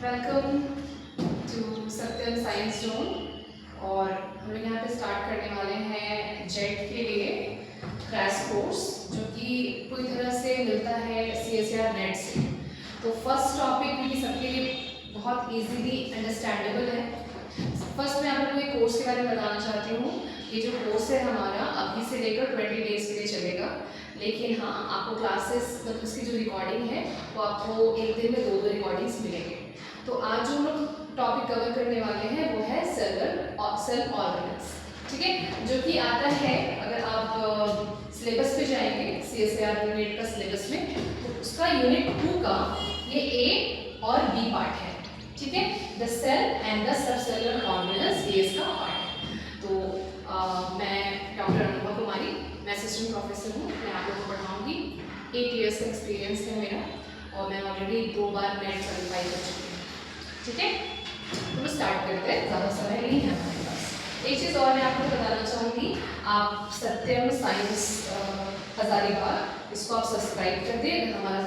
Welcome to Satyam science zone. और हम लोग यहाँ पे स्टार्ट करने वाले हैं जेट के लिए क्रैश कोर्स, जो कि पूरी तरह से मिलता है CSIR नेट से। तो फर्स्ट टॉपिक भी सबके लिए बहुत इजीली अंडरस्टैंडेबल है। फर्स्ट मैं आप लोगों को कोर्स के बारे में बताना चाहती हूँ। ये जो कोर्स है हमारा अभी से लेकर 20 डेज के लिए चलेगा, लेकिन हाँ, आपको क्लासेस मतलब उसकी जो रिकॉर्डिंग है वो आपको एक दिन में दो रिकॉर्डिंग्स मिलेंगे। तो आज जो हम लोग टॉपिक कवर करने वाले हैं वो है सेल ऑर्गेनल्स, ठीक है, जो कि आता है, अगर आप सिलेबस पे जाएंगे CSIR यूनिट का सिलेबस में, तो उसका यूनिट 2 का ये A और B पार्ट है, ठीक है। The cell and the subcellular organelles ये इसका पार्ट है। तो मैं डॉक्टर अनुभा कुमारी, मैं असिस्टेंट प्रोफेसर हूँ। मैं आप लोगों को पढ़ाऊँगी। 8 इयर्स का एक्सपीरियंस है मेरा, और मैं ऑलरेडी 2 बार नेट क्वालिफाई कर चुकी हूँ, ठीक है। तो स्टार्ट करते हैं, ज़्यादा समय नहीं है हमारे पास। एक चीज़ और मैं आपको बताना चाहूँगी, आप सत्यम साइंस हज़ारीबाग इसको आप सब्सक्राइब कर दिए। हमारा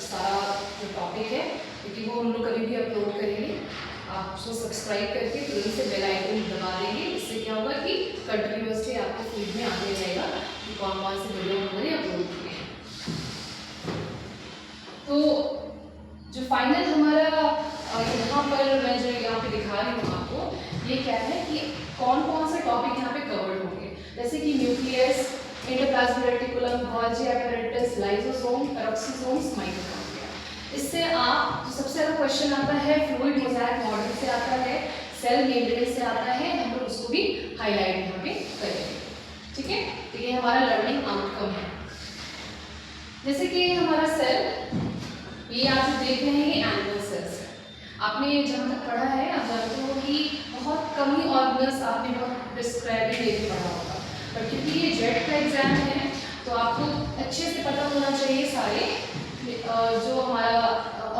सारा जो टॉपिक है, क्योंकि वो हम लोग कभी भी अपलोड करेंगे, आप उसको सब्सक्राइब करके तुरंत से बेल आइकन दबा देंगे। इससे क्या होगा कि कंटिन्यूसली आपके फीड में आते रहेगा कि कौन कौन से वीडियो हमने अपलोड किए हैं। तो जो फाइनल हमारा यहाँ पर मैं जो यहाँ पे दिखा रही हूँ आपको, ये क्या है कि कौन कौन से टॉपिक यहाँ पे कवर्ड होंगे, जैसे कि nucleus, endoplasmic reticulum, Golgi apparatus, lysosome, peroxisomes, mitochondria. इससे आप जो सबसे ज़्यादा क्वेश्चन आता है फ्लूइड मोज़ेक मॉडल से आता है, सेल मेम्ब्रेन से आता है, हम लोग उसको भी हाईलाइट यहाँ पे करेंगे, ठीक है। तो ये हमारा लर्निंग आउटकम है। जैसे कि हमारा सेल, ये आप जो देख रहे हैं ये एनिमल सेल्स है। आपने जहाँ तक पढ़ा है आप जानते हो कि बहुत कम ही ऑर्गेनल्स आपने बहुत डिस्क्राइबिंग लेके पढ़ा होगा, पर क्योंकि ये जेट का एग्जाम है तो आपको अच्छे से पता होना चाहिए सारे जो हमारा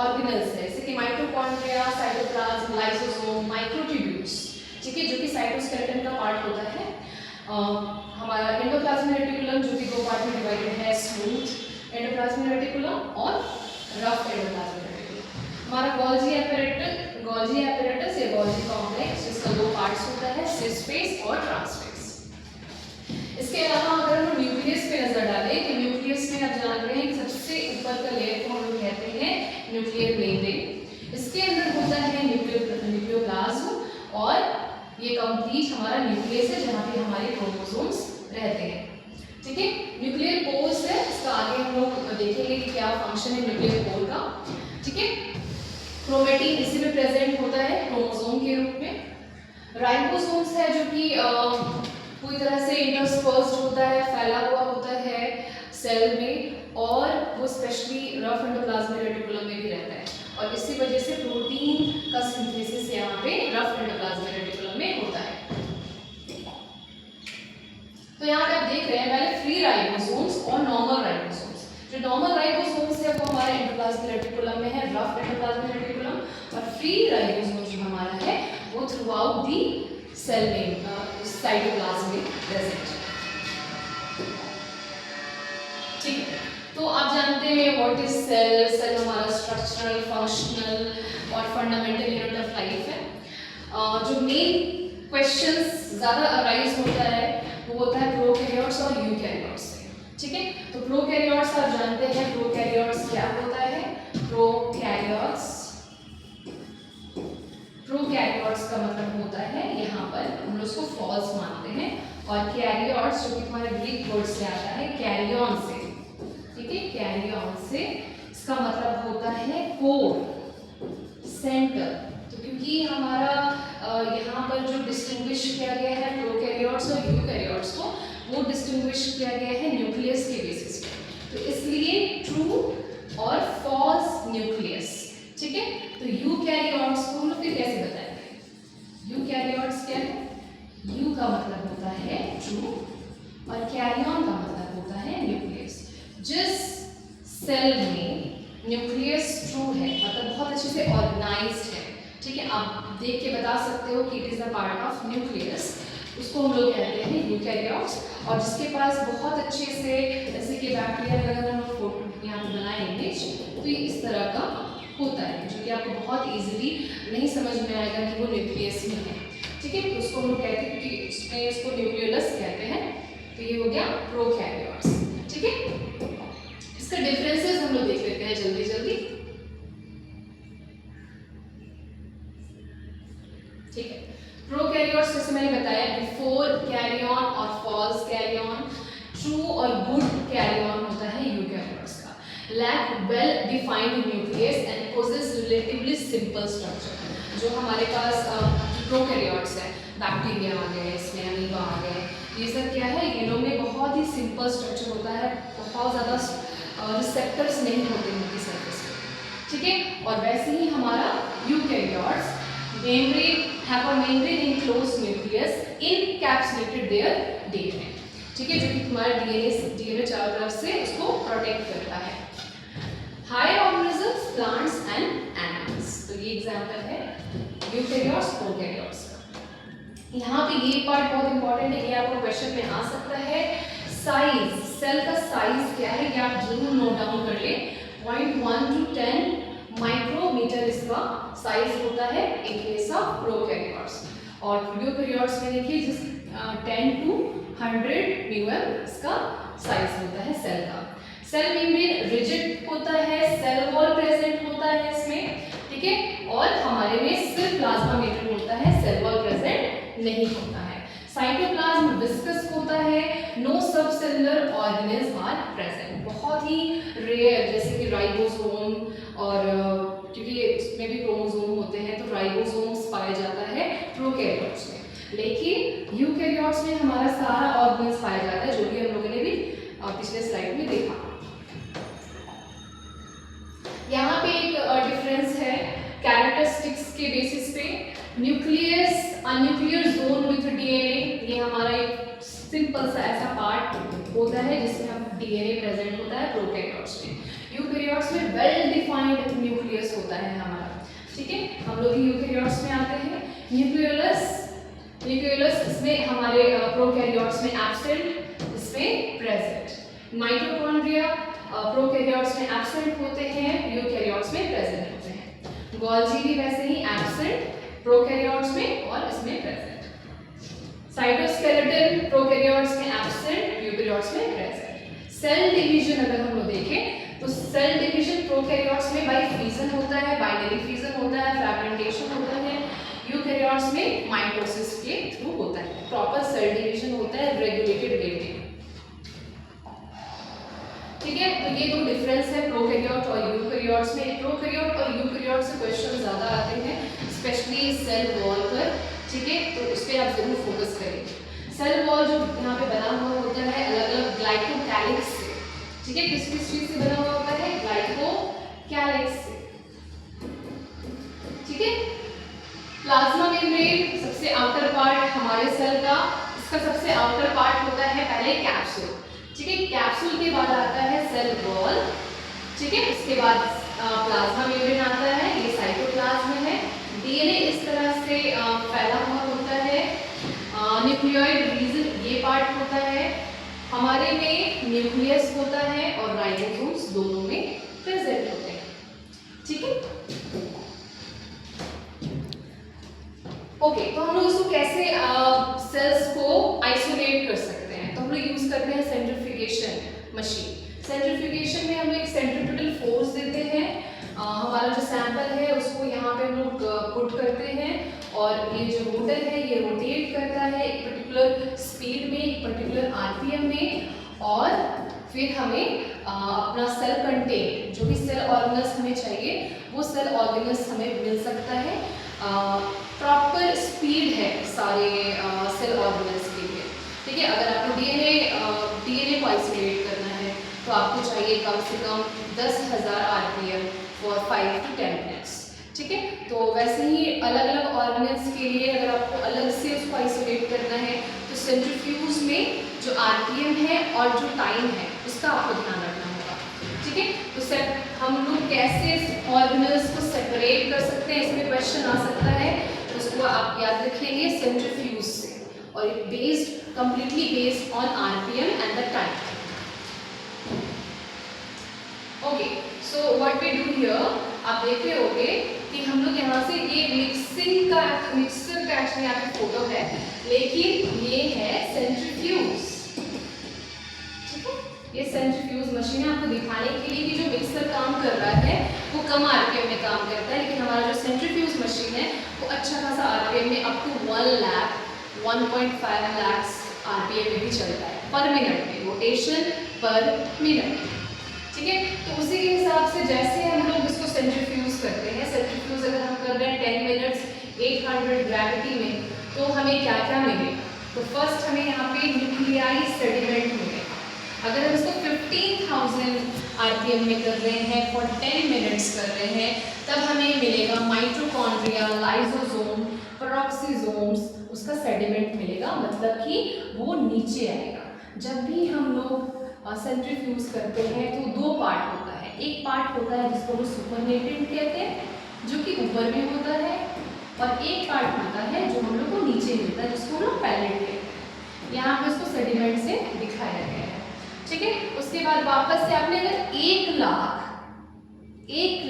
ऑर्गेनल्स है, जैसे कि माइटोकॉन्ड्रिया, साइटोप्लाज्म, लाइसोसोम, माइक्रोट्यूब्यूल्स, ठीक है, जो कि साइटोस्केलेटन का पार्ट होता है। हमारा एंडोप्लाज्मिक रेटिकुलम जो कि 2 पार्ट में डिवाइडेड है, स्मूथ एंडोप्लाज्मिक रेटिकुलम और रफ एंडोप्लाज्मिक रेटिकुलम। हमारा गोल्गी apparatus या गोल्गी कॉम्प्लेक्स, जिसका 2 पार्ट्स होता है, सिस फेस और ट्रांसफेस। इसके अलावा अगर हम न्यूक्लियस पे नजर डालें तो न्यूक्लियस में आप जान रहे हैं कि सबसे ऊपर का लेयर को हम लोग कहते हैं न्यूक्लियर मेम्ब्रेन। इसके अंदर होता है न्यूक्लियोप्लाज्म, और ये कंप्लीट हमारा न्यूक्लियस है जहाँ पे हमारे क्रोमोसोम्स रहते हैं, ठीक है। न्यूक्लियर पोल्स है, इसका आगे हम लोग देखेंगे कि क्या फंक्शन है न्यूक्लियर पोल का, ठीक है। क्रोमेटिन इसी में प्रेजेंट होता है क्रोमोसोम के रूप में। राइबोसोम्स है जो कि पूरी तरह से इंटरस्पर्स्ड होता है, फैला हुआ होता है सेल में, और वो स्पेशली रफ एंडोप्लाज्मिक रेटिकुलम में भी रहता है, और इसी वजह से प्रोटीन का सिंथेसिस यहाँ पे रफ एंडोप्लाज्मिक रेटिकुलम में होता है। तो यहाँ पे आप देख रहे हैं पहले फ्री राइबोसोम्स और नॉर्मल राइबोसोम्स। जो नॉर्मल राइबोसोम्स है वो हमारे एंडोप्लाज्मिक रेटिकुलम में है, रफ एंडोप्लाज्मिक रेटिकुलम, और फ्री राइबोसोम जो हमारा है वो थ्रू आउट दी सेल में साइटोप्लाज्म में प्रेजेंट, ठीक है। तो आप जानते हैं व्हाट इज सेल। सेल हमारा स्ट्रक्चरल, फंक्शनल और फंडामेंटल यूनिट ऑफ लाइफ है। जो मेन क्वेश्चंस ज़्यादा अराइज होता है वो होता है प्रोकैरियोट्स और यूकैरियोट्स से, ठीक है। तो प्रोकैरियोट्स आप जानते हैं प्रोकैरियोट्स क्या होता है। प्रोकैरियोट्स का मतलब होता है, यहाँ पर हम लोग उसको फॉल्स मानते हैं, और कैरियोट्स जो कि हमारे ग्रीक वर्ड से आता है कैरियन से, ठीक है, कैरियन से, इसका मतलब होता है कोर, सेंटर। तो क्योंकि हमारा यहाँ पर जो डिस्टिंग्विश किया गया है प्रोकैरियोट्स और यूकैरियोट्स को, वो डिस्टिंग्विश किया गया है न्यूक्लियस के बेसिस पे, तो इसलिए ट्रू और फॉल्स न्यूक्लियस, ठीक है। तो यूकैरियोट्स को हम लोग फिर कैसे बताएंगे। यूकैरियोट्स क्या है, यू का मतलब होता है ट्रू और कैरियन का मतलब होता है न्यूक्लियस। जिस सेल में न्यूक्लियस ट्रू है, मतलब बहुत अच्छे से ऑर्गेनाइज्ड है, ठीक है, आप देख के बता सकते हो कि it is a part of nucleus, उसको हम लोग कहते हैं यूकैरियोट्स। और जिसके पास बहुत अच्छे से, जैसे कि बैक्टीरिया, अगर हम फोटो यहाँ पे बनाए इमेज, तो ये इस तरह का होता है, जो कि आपको बहुत इजीली नहीं समझ में आएगा कि वो न्यूक्लियस ही है। ठीक है, तो उसको हम लोग कहते हैं, क्योंकि उसमें इसको न्यूक्लियोलस कहते हैं। तो ये हो गया प्रोकैरियोट्स। ठीक है, इसका डिफरेंसेस हम लोग देख लेते हैं जल्दी जल्दी। ठीक है, प्रोकैरियोट्स जैसे मैंने बताया बिफोर कैरियन और फॉल्स कैरियन, ट्रू और गुड कैरियन होता है यूकैरियोट्स का। Lack well defined nucleus and possess relatively simple structure. जो हमारे पास प्रोकैरियोट्स है, बैक्टीरिया आ गए, इसमें अमीबा आ गए, ये सब क्या है, ये लोग में बहुत ही सिंपल स्ट्रक्चर होता है, बहुत ज़्यादा रिसेप्टर्स नहीं होते उनकी सरफेस पे। ठीक है, और वैसे ही हमारा eukaryotes membrane have a membrane enclosed nucleus encapsulated their DNA। ठीक है, जो कि तुम्हारा डीएनए चारों तरफ से उसको प्रोटेक्ट करता है। Higher organisms, plants and animals, तो ये एग्जांपल है यूकैरियोट्स, प्रोकैरियोट्स का। यहाँ पे ये पार्ट बहुत इंपॉर्टेंट है, ये आपको क्वेश्चन में आ सकता है। साइज, सेल का साइज क्या है ये आप जरूर नोट डाउन कर ले। 0.1 to 10 माइक्रोमीटर इसका साइज होता है इन केस ऑफ प्रोकैरियोट्स, और यूकैरियोट्स में देखिए जिस 10 to 100 म्यूएम इसका साइज होता है सेल का। सेल मेम्ब्रेन रिजिड होता है, सेल वॉल प्रेजेंट होता है इसमें। ठीक है, और हमारे में सिर्फ प्लाज्मा मेम्ब्रेन होता है, सेल वॉल प्रेजेंट नहीं होता है। साइटोप्लाज्म विस्कस होता है, नो सब सेलुलर ऑर्गेनेल्स आर प्रेजेंट। बहुत ही रेयर, जैसे कि राइबोसोम, और क्योंकि इसमें भी क्रोमोसोम होते हैं तो राइबोसोम्स पाया जाता है प्रोकैरियोट्स में, लेकिन यूकैरियोट्स में हमारा सारा ऑर्गेन्स पाया जाता है, जो कि हम लोगों ने भी पिछले स्लाइड में देखा। यहाँ पे एक डिफरेंस है कैरेक्टरिस्टिक्स के बेसिस पे। Nucleus, nuclear zone with DNA, ये हमारा एक सिंपल सा ऐसा पार्ट होता है जिसमें हम डीएनए प्रेजेंट होता है प्रोकैरियोट्स में। यूकैरियोट्स में वेल डिफाइंड न्यूक्लियस होता है हमारा। ठीक है, हम लोग यूकैरियोट्स में आते हैं। न्यूक्लियोलस इसमें हमारे प्रोकैरियोट्स में एब्सेंट, इसमें प्रेजेंट। माइटोकॉन्ड्रिया प्रोकैरियोट्स में एब्सेंट होते हैं, यूकैरियोट्स में प्रेजेंट होते हैं। गोल्जी भी वैसे ही एब्सेंट प्रोकैरियोट्स में और इसमें प्रेजेंट। साइटोस्केलेटन प्रोकैरियोट्स में एब्सेंट, यूकैरियोट्स में प्रेजेंट। सेल डिवीजन अगर हम लोग देखें तो सेल डिवीजन प्रोकैरियोट्स में बाय फ्यूजन होता है, बाइनरी फ्यूजन होता है, फ्रैगमेंटेशन होता है। यूकैरियोट्स में माइटोसिस के थ्रू होता है, प्रॉपर सेल डिवीजन होता है रेगुलेटेड वे में। ठीक है, तो ये दो डिफरेंस है प्रोकैरियोट और यूकैरियोट्स में। प्रोकैरियोट और यूकैरियोट से क्वेश्चन ज्यादा आते हैं, स्पेशली सेल वॉल पर। ठीक है, तो इस पे आप जरूर फोकस करें। सेल वॉल जो यहाँ पे बना हुआ होता है अलग अलग ग्लाइकोकैलिक्स से। ठीक है, किस किस चीज से बना हुआ होता है, ग्लाइकोकैलिक्स से। ठीक है, प्लाज्मा मेम्ब्रेन सबसे आउटर पार्ट हमारे सेल का, इसका सबसे आउटर पार्ट होता है पहले कैप्सूल। ठीक है, कैप्सूल के बाद आता है सेल वॉल। ठीक है, इसके बाद प्लाज्मा मेम्ब्रेन आता है, ये साइटोप्लाज्म है। डीएनए इस तरह से फैला हुआ होता है। न्यूक्लियोइड रीजन ये पार्ट होता है। हमारे में न्यूक्लियस होता है और राइबोसोम्स दोनों में प्रेजेंट होते हैं। ठीक है, ओके, तो हम लोग इसको कैसे सेल्स को आइसोलेट कर सकते हैं, तो हम लोग यूज करते हैं सेंट्रीफ्यूगेशन मशीन। सेंट्रीफ्यूगेशन में हम लोग एक सेंट्रीपिटल फोर्स देते हैं। हमारा जो सैंपल है उसको यहाँ पे हम लोग पुट करते हैं, और ये जो मोटर है ये रोटेट करता है एक पर्टिकुलर स्पीड में, एक पर्टिकुलर आरपीएम में, और फिर हमें अपना सेल कंटेंट, जो भी सेल ऑर्गेनल्स हमें चाहिए वो सेल ऑर्गेनल्स हमें मिल सकता है। प्रॉपर स्पीड है सारे सेल ऑर्गेनल्स के लिए। ठीक है, अगर आपको डीएनए को आइसोलेट करना है तो आपको चाहिए कम से कम 10,000 आरपीएम फॉर 5 to 10 मिनट्स। ठीक है, तो वैसे ही अलग अलग ऑर्गेनल्स के लिए अगर आपको अलग से उसको आइसोलेट करना है तो सेंट्रीफ्यूज में जो आरपीएम है और जो टाइम है उसका आपको ध्यान रखना होगा। ठीक है, तो हम लोग कैसे ऑर्गेनल्स को सेपरेट कर सकते हैं, इसमें क्वेश्चन आ सकता है, तो उसको आप याद रखेंगे सेंट्रीफ्यूज से, और completely based on RPM and the time. Okay, so what we do here, आप देख रहे होगे कि हम लोग यहाँ से ये मिक्सर का एक्चुअली यहाँ पे फोटो है, लेकिन ये है सेंट्रीफ्यूज। ठीक है, ये सेंट्रीफ्यूज मशीन है आपको दिखाने के लिए कि जो मिक्सर काम कर रहा है वो कम आरपीएम में काम करता है, लेकिन हमारा जो सेंट्रीफ्यूज मशीन है वो अच्छा खासा आरपीएम में up to 1 lakh 1.5 lakh RPM में भी चलता है पर मिनट में, रोटेशन पर मिनट। ठीक है, तो उसी के हिसाब से जैसे हम लोग इसको सेंट्रीफ्यूज करते हैं, सेंट्रीफ्यूज अगर हम कर रहे हैं 10 मिनट्स 800 ग्रेविटी में, तो हमें क्या क्या मिलेगा? तो फर्स्ट हमें यहाँ पे न्यूक्लियाई सेडिमेंट मिलेगा। अगर हम इसको 15,000 आरपीएम में कर रहे हैं फॉर 10 मिनट्स कर रहे हैं, तब हमें मिलेगा माइटोकॉन्ड्रिया, लाइसोसोम, पेरोक्सीसोम्स, उसका सेडिमेंट मिलेगा, मतलब कि वो नीचे आएगा। जब भी हम लोग सेंट्रीफ्यूज करते हैं तो दो पार्ट होता है, एक पार्ट होता है जिसको हम सुपरनेटेंट कहते हैं जो कि ऊपर में होता है, और एक पार्ट होता है जो हम लोग को नीचे मिलता है जिसको हम लोग पैलेट कहते हैं। यहाँ पे इसको सेडिमेंट से दिखाया गया है। ठीक है, उसके बाद वापस से आपने अगर 1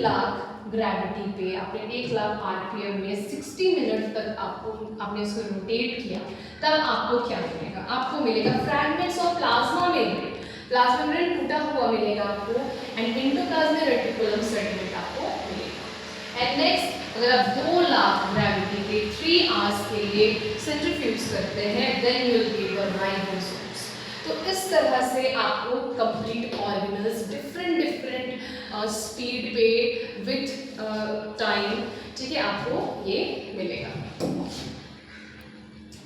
लाख ग्रेविटी पे आपने 1 लाख आरपीएम में 60 मिनट तक आपने इसको रोटेट किया, तब आपको क्या मिलेगा? आपको मिलेगा fragments of plasma membrane, plasma membrane टूटा हुआ मिलेगा आपको, एंड एंडोप्लाज्मिक रेटिकुलम सेडिमेंट आपको मिलेगा। एंड नेक्स्ट अगर आप 2 लाख ग्रेविटी पे 3 आवर्स के लिए सेंट्रीफ्यूज करते हैं, then you will give a ribosomes. तो इस तरह से आपको कंप्लीट ऑर्गेनल्स डिफरेंट स्पीड पे विथ टाइम, ठीक है, आपको ये मिलेगा।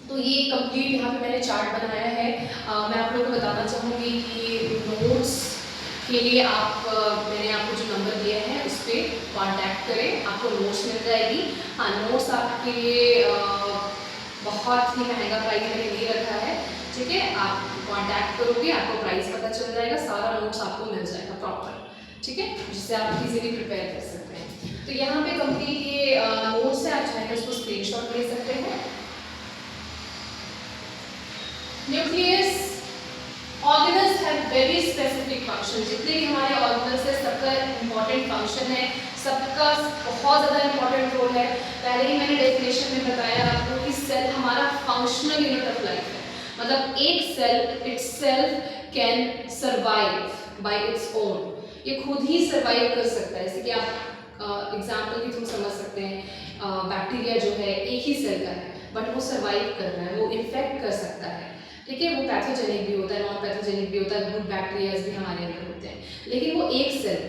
तो ये कंप्लीट यहाँ पे मैंने चार्ट बनाया है। मैं आप लोगों को बताना चाहूँगी कि नोट्स के लिए मैंने आपको जो नंबर दिया है उस पर कॉन्टैक्ट करें, आपको नोट्स मिल जाएगी। हाँ, नोट्स आपके लिए बहुत ही महंगा प्राइस मैंने नहीं रखा है। ठीक है, आप कॉन्टैक्ट करोगे, आपको प्राइस पता चल जाएगा, सारा नोट्स आपको मिल जाएगा प्रॉपर। ठीक है, जिससे आप इजीली प्रिपेयर कर सकते हैं। तो यहाँ पे कंप्लीट ये नोट्स है, आप चाहें तो उसको स्क्रीनशॉट ले सकते हैं। Nucleus organelles have very specific function. जितने भी हमारे ऑर्गेनल्स है सबका इंपॉर्टेंट फंक्शन है, सबका बहुत ज़्यादा इंपॉर्टेंट रोल है। पहले ही मैंने डेफिनेशन में बताया आपको कि सेल हमारा फंक्शनल यूनिट ऑफ लाइफ है, मतलब एक cell itself can survive by its own, ये खुद ही सर्वाइव कर सकता है। जैसे कि आप एग्जाम्पल की तुम समझ सकते हैं, बैक्टीरिया जो है एक ही सेल का है बट वो सर्वाइव कर रहा है, वो इन्फेक्ट कर सकता है। ठीक है, वो पैथोजेनिक भी होता है, नॉन पैथोजेनिक भी होता है, गुड बैक्टीरियाज भी हमारे अंदर होते हैं, लेकिन वो एक सेल,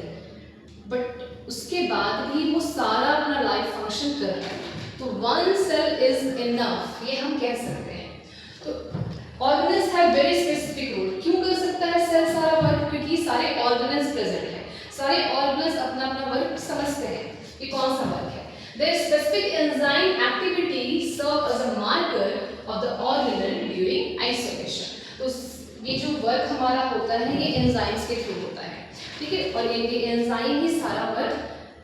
बट उसके बाद भी वो सारा अपना लाइफ फंक्शन कर रहा है। तो वन सेल इज इनफ, ये हम कह सकते हैं। तो organelles have very specific role. क्यों कर सकता है सेल सारा वर्क? क्योंकि सारे ऑर्गेनल्स प्रेजेंट है, सारे ऑर्गेनल्स अपना अपना वर्क समझते हैं कि कौन सा वर्क है। Their specific enzyme activity serve as a marker of the organelle during isolation. तो ये जो वर्क हमारा होता है ये एंजाइम्स के थ्रू होता है। ठीक है, और ये एंजाइम ही सारा वर्क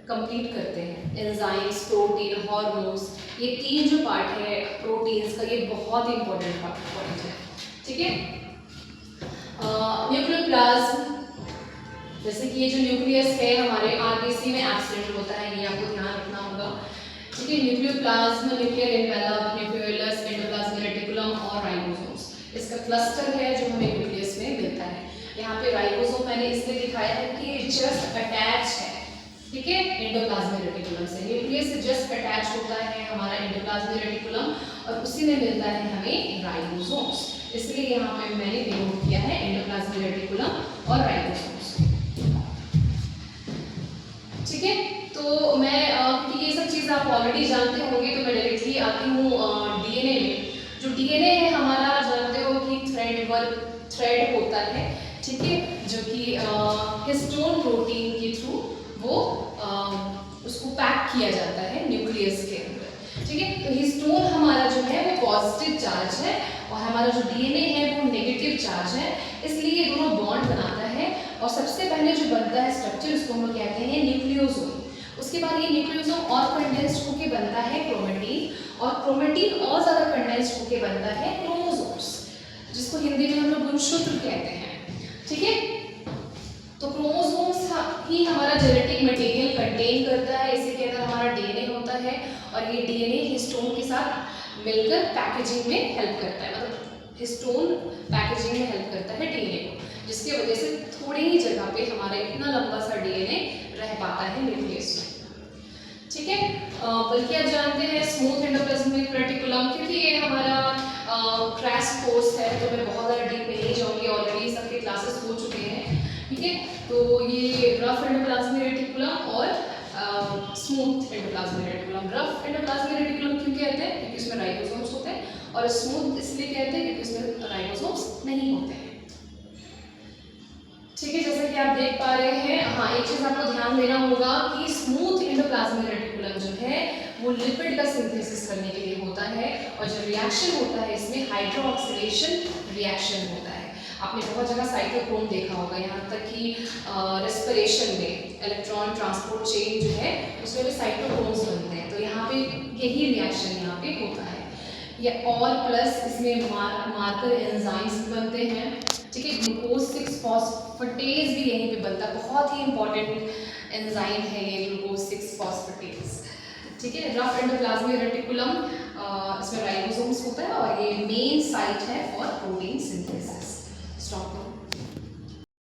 कंप्लीट करते हैं। एंजाइम्स, प्रोटीन, हार्मोन्स, ये तीन जो पार्ट है प्रोटीन्स का, ये बहुत ही इंपॉर्टेंट पार्ट है। ठीक है, न्यूक्लियोप्लाज्म, जैसे कि ये जो न्यूक्लियस है हमारे आरबीसी में एब्सेंट होता है, ये आपको ध्यान रखना होगा। ठीक है, nucleoplasm, nuclear envelope, nucleolus, endoplasmic reticulum और राइबोसोम्स, इसका क्लस्टर है जो हमें न्यूक्लियस में मिलता है। यहाँ पे राइबोसोम मैंने इसलिए दिखाया है कि जस्ट अटैच है, ठीक है, एंडोप्लाज्मिक रेटिकुलम से। न्यूक्लियस से जस्ट अटैच होता है हमारा एंडोप्लाज्मिक रेटिकुलम और उसी में मिलता है हमें राइबोसोम्स, इसलिए यहाँ पे मैंने डिनोट किया है एंडोप्लाज्मिक रेटिकुलम और राइबोसोम्स। ठीक है, तो मैं क्योंकि ये सब चीज़ आप ऑलरेडी जानते होंगे तो मैं डायरेक्टली आती हूँ डीएनए में। जो डीएनए है हमारा, जानते हो कि थ्रेड होता है, ठीक है, जो कि हिस्टोन प्रोटीन के थ्रू वो उसको पैक किया जाता है न्यूक्लियस के अंदर। ठीक है, तो हिस्टोन हमारा जो है वो पॉजिटिव चार्ज है और हमारा जो डीएनए है वो नेगेटिव चार्ज है, इसलिए ये दोनों बॉन्ड बनाता है। और सबसे पहले जो बनता है स्ट्रक्चर उसको हम लोग कहते हैं न्यूक्लियोसोम। उसके बाद ये न्यूक्लियोसोम और कंडेंस्ड होकर बनता है क्रोमेटिन, और क्रोमेटिन और ज़्यादा कंडेंस्ड होकर बनता है क्रोमोसोम्स, जिसको हिंदी में हम लोग गुणसूत्र कहते हैं। ठीक है, तो क्रोमोसोम्स ही हमारा जेनेटिक मटेरियल कंटेन करता है, इसी के अंदर हमारा डीएनए होता है और ये डीएनए हिस्टोन के साथ मिलकर पैकेजिंग में हेल्प करता है, मतलब हिस्टोन पैकेजिंग में हेल्प करता है डीएनए को, जिसकी वजह से थोड़ी ही जगह पे हमारा इतना लंबा सा डीएनए रह पाता है न्यूक्लियस में। ठीक है, बल्कि आप जानते हैं स्मूथ एंडोप्लाज्मिक रेटिकुलम, क्योंकि ये हमारा क्रैश कोर्स है तो मैं बहुत ज़्यादा डीप में नहीं जाऊँगी, ऑलरेडी सबके क्लासेस हो चुके हैं। ठीक है, तो ये रफ एंडोप्लाज्मिक रेटिकुलम और smooth endoplasmic reticulum. Rough endoplasmic reticulum क्यों कहते हैं? क्योंकि इसमें राइबोसोम्स होते हैं, और स्मूथ इसलिए कहते हैं क्योंकि इसमें राइबोसोम्स नहीं होते हैं। ठीक है, जैसा कि आप देख पा रहे हैं, हाँ एक चीज़ आपको ध्यान देना होगा कि स्मूथ एंडोप्लाज्मिक रेटिकुलम जो है वो लिपिड का सिंथेसिस करने के लिए होता है, और जो रिएक्शन होता है इसमें हाइड्रोक्सिलेशन रिएक्शन होता है। आपने बहुत जगह साइटोक्रोम देखा होगा, यहाँ तक कि रेस्पिरेशन में इलेक्ट्रॉन ट्रांसपोर्ट चेन जो है उसमें भी साइटोक्रोम्स बनते हैं, तो यहाँ पे यही रिएक्शन यहाँ पे होता है। या और प्लस इसमें मार्कर एंजाइम्स बनते हैं। ठीक है, ग्लूकोज 6 फॉस्फेटेज भी यहीं पे बनता है, बहुत ही इंपॉर्टेंट एंजाइम है ये ग्लूकोज 6 फॉस्फेटेज। ठीक है, रफ एंडोप्लाज्मिक रेटिकुलम इसमें राइबोसोम्स होता है और ये मेन साइट है फॉर प्रोटीन सिंथेसिस। स्टॉप